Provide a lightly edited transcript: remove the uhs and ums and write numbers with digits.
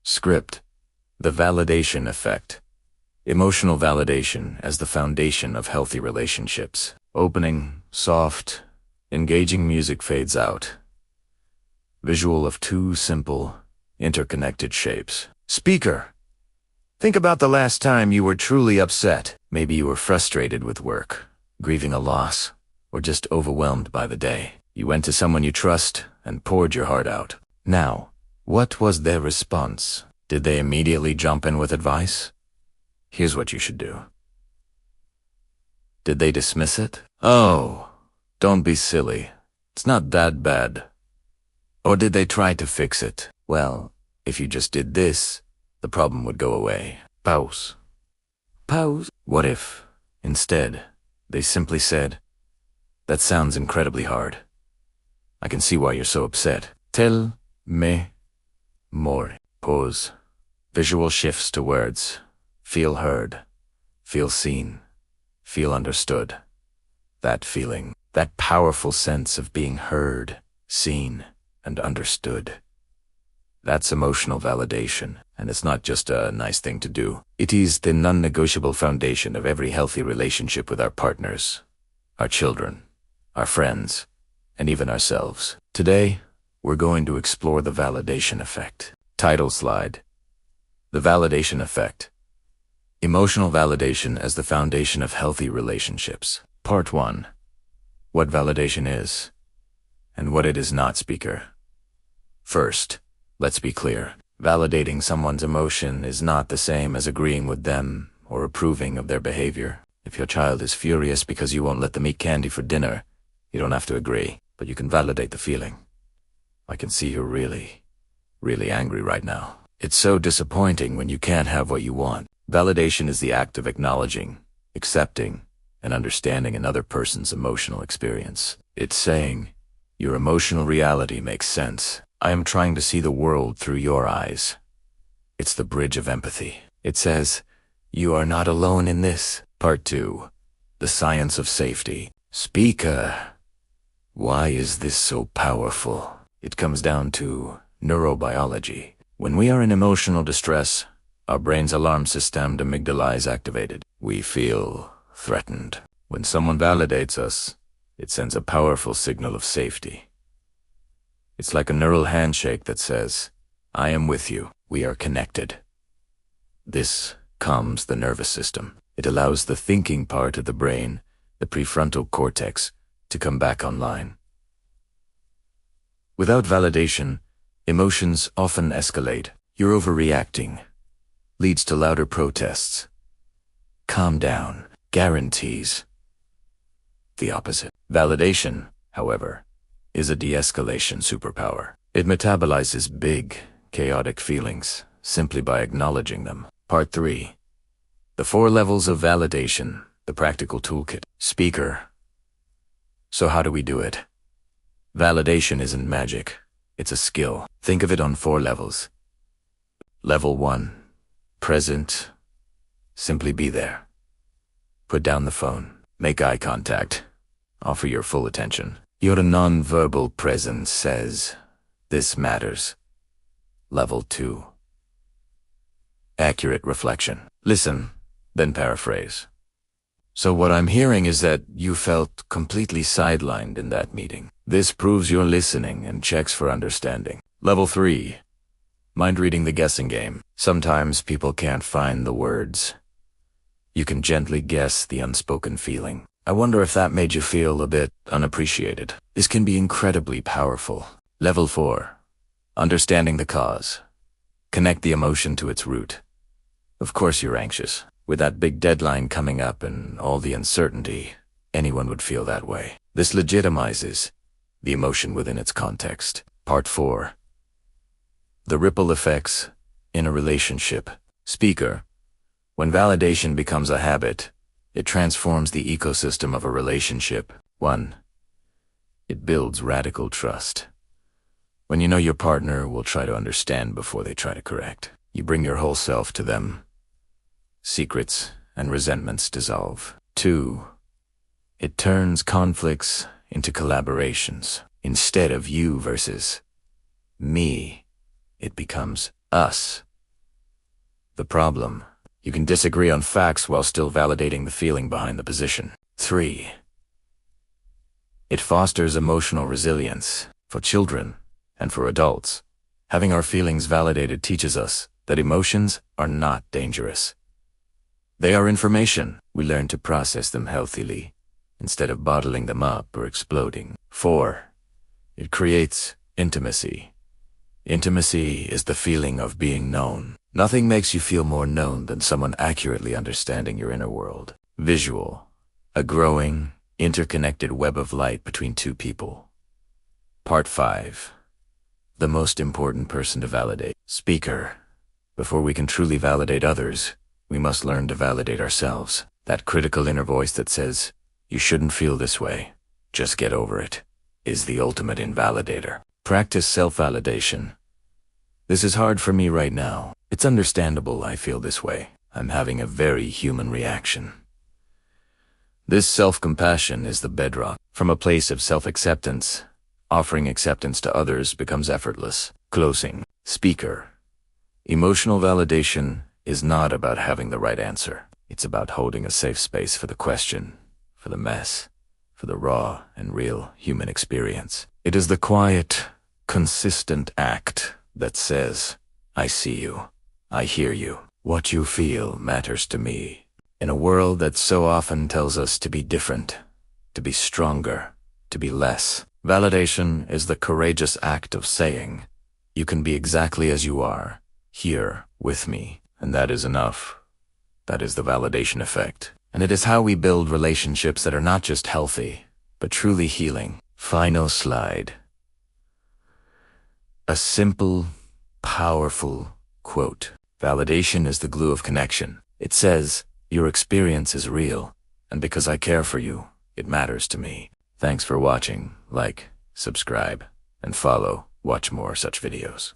Script. The validation effect. Emotional validation as the foundation of healthy relationships. Opening, soft, engaging music fades out. Visual of two simple, interconnected shapes. Speaker. Think about the last time you were truly upset. Maybe you were frustrated with work, grieving a loss, or just overwhelmed by the day. You went to someone you trust and poured your heart out. Now, what was their response? Did they immediately jump in with advice? Here's what you should do. Did they dismiss it? Oh, don't be silly. It's not that bad. Or did they try to fix it? Well, if you just did this, the problem would go away. Pause. Pause. What if, instead, they simply said, "That sounds incredibly hard. I can see why you're so upset. Tell me more." Pause. Visual shifts to words. Feel heard. Feel seen. Feel understood. That feeling, that powerful sense of being heard, seen, and understood. That's emotional validation, and it's not just a nice thing to do. It is the non-negotiable foundation of every healthy relationship with our partners, our children, our friends, and even ourselves. Today, we're going to explore the validation effect. Title slide. The validation effect. Emotional validation as the foundation of healthy relationships. Part 1. What validation is, and what it is not, speaker. First, let's be clear. Validating someone's emotion is not the same as agreeing with them or approving of their behavior. If your child is furious because you won't let them eat candy for dinner, you don't have to agree, but you can validate the feeling. I can see you're really angry right now. It's so disappointing when you can't have what you want. Validation is the act of acknowledging, accepting, and understanding another person's emotional experience. It's saying, your emotional reality makes sense. I am trying to see the world through your eyes. It's the bridge of empathy. It says, you are not alone in this. Part 2. The science of safety. Speaker. Why is this so powerful? It comes down to neurobiology. When we are in emotional distress, our brain's alarm system, the amygdala, is activated. We feel threatened. When someone validates us, it sends a powerful signal of safety. It's like a neural handshake that says, I am with you. We are connected. This calms the nervous system. It allows the thinking part of the brain, the prefrontal cortex, to come back online. Without validation, emotions often escalate. You're overreacting. Leads to louder protests. Calm down. Guarantees the opposite. Validation, however, is a de-escalation superpower. It metabolizes big, chaotic feelings simply by acknowledging them. Part 3. The 4 levels of validation, the practical toolkit. Speaker. So how do we do it? Validation isn't magic. It's a skill. Think of it on 4 levels. Level 1. Present. Simply be there. Put down the phone. Make eye contact. Offer your full attention. Your non-verbal presence says, this matters. Level 2. Accurate reflection. Listen, then paraphrase. So what I'm hearing is that you felt completely sidelined in that meeting. This proves you're listening and checks for understanding. Level 3. Mind reading the guessing game. Sometimes people can't find the words. You can gently guess the unspoken feeling. I wonder if that made you feel a bit unappreciated. This can be incredibly powerful. Level 4. Understanding the cause. Connect the emotion to its root. Of course you're anxious. With that big deadline coming up and all the uncertainty, anyone would feel that way. This legitimizes the emotion within its context. Part 4. The ripple effects in a relationship. Speaker. When validation becomes a habit, it transforms the ecosystem of a relationship. 1. It builds radical trust. When you know your partner will try to understand before they try to correct, you bring your whole self to them. Secrets and resentments dissolve. 2. It turns conflicts into collaborations. Instead of you versus me, it becomes us The problem: you can disagree on facts while still validating the feeling behind the position. 3. It fosters emotional resilience for children and for adults. Having our feelings validated teaches us that emotions are not dangerous. They are information. We learn to process them healthily instead of bottling them up or exploding. 4. It creates intimacy. Intimacy is the feeling of being known. Nothing makes you feel more known than someone accurately understanding your inner world. Visual: a growing, interconnected web of light between two people. Part 5. The most important person to validate. Speaker: before we can truly validate others, we must learn to validate ourselves. That critical inner voice that says, "You shouldn't feel this way, just get over it," is the ultimate invalidator. Practice self-validation. This is hard for me right now. It's understandable I feel this way. I'm having a very human reaction. This self-compassion is the bedrock. From a place of self-acceptance, offering acceptance to others becomes effortless. Closing. Speaker: emotional validation is not about having the right answer. It's about holding a safe space for the question, for the mess, for the raw and real human experience. It is the quiet, consistent act that says, "I see you, I hear you. What you feel matters to me." In a world that so often tells us to be different, to be stronger, to be less, validation is the courageous act of saying, "You can be exactly as you are, here, with me," and that is enough. That is the validation effect. And it is how we build relationships that are not just healthy, but truly healing. Final slide. A simple, powerful quote. Validation is the glue of connection. It says, "Your experience is real, and because I care for you, it matters to me." Thanks for watching. Like, subscribe, and follow. Watch more such videos.